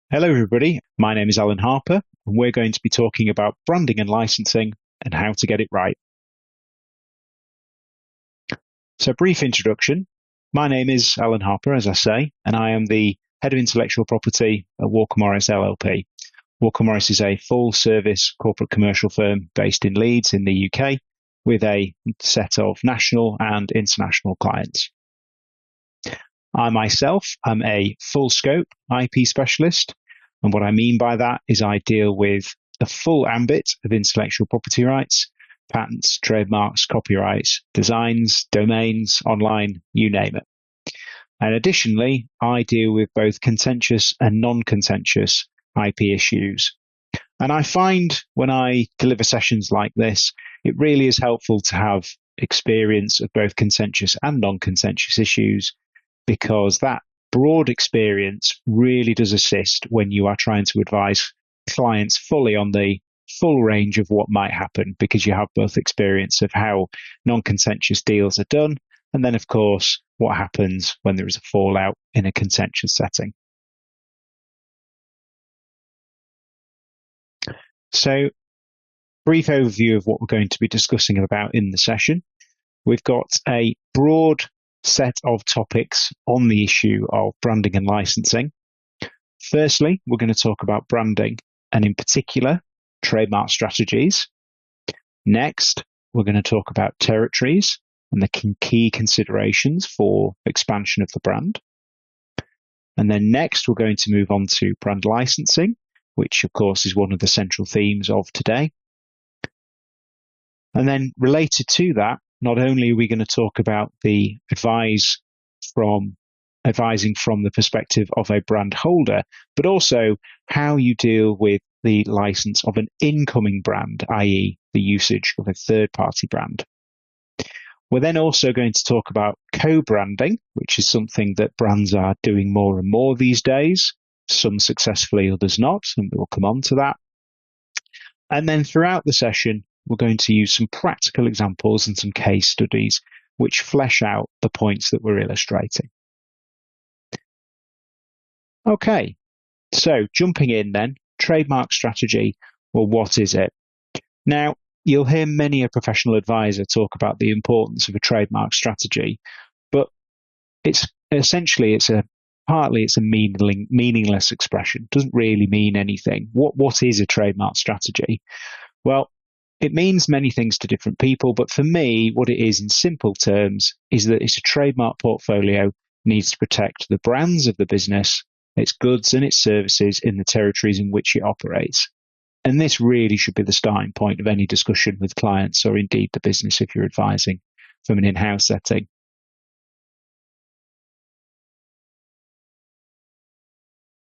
Hello, everybody. My name is Alan Harper, and we're going to be talking about branding and licensing and how to get it right. So, brief introduction. My name is Alan Harper, as I say, and I am the head of intellectual property at Walker Morris LLP. Walker Morris is a full service corporate commercial firm based in Leeds in the UK with a set of national and international clients. I myself am a full scope IP specialist. And what I mean by that is I deal with the full ambit of intellectual property rights, patents, trademarks, copyrights, designs, domains, online, you name it. And additionally, I deal with both contentious and non-contentious IP issues. And I find when I deliver sessions like this, it really is helpful to have experience of both contentious and non-contentious issues, because that broad experience really does assist when you are trying to advise clients fully on the full range of what might happen, because you have both experience of how non-contentious deals are done, and then, of course, what happens when there is a fallout in a contentious setting. So, brief overview of what we're going to be discussing about in the session. We've got a broad set of topics on the issue of branding and licensing. Firstly, we're going to talk about branding and in particular, trademark strategies. Next, we're going to talk about territories and the key considerations for expansion of the brand. And then next, we're going to move on to brand licensing, which of course is one of the central themes of today. And then related to that, not only are we going to talk about the advising from the perspective of a brand holder, but also how you deal with the license of an incoming brand, i.e. the usage of a third-party brand. We're then also going to talk about co-branding, which is something that brands are doing more and more these days, some successfully, others not, and we'll come on to that. And then throughout the session, we're going to use some practical examples and some case studies which flesh out the points that we're illustrating. Okay, so jumping in then, trademark strategy. Well, what is it? Now, you'll hear many a professional advisor talk about the importance of a trademark strategy, but it's a meaningless expression. It doesn't really mean anything. What is a trademark strategy? Well, it means many things to different people, but for me, what it is in simple terms is that it's a trademark portfolio needs to protect the brands of the business, its goods and its services in the territories in which it operates. And this really should be the starting point of any discussion with clients or indeed the business if you're advising from an in-house setting.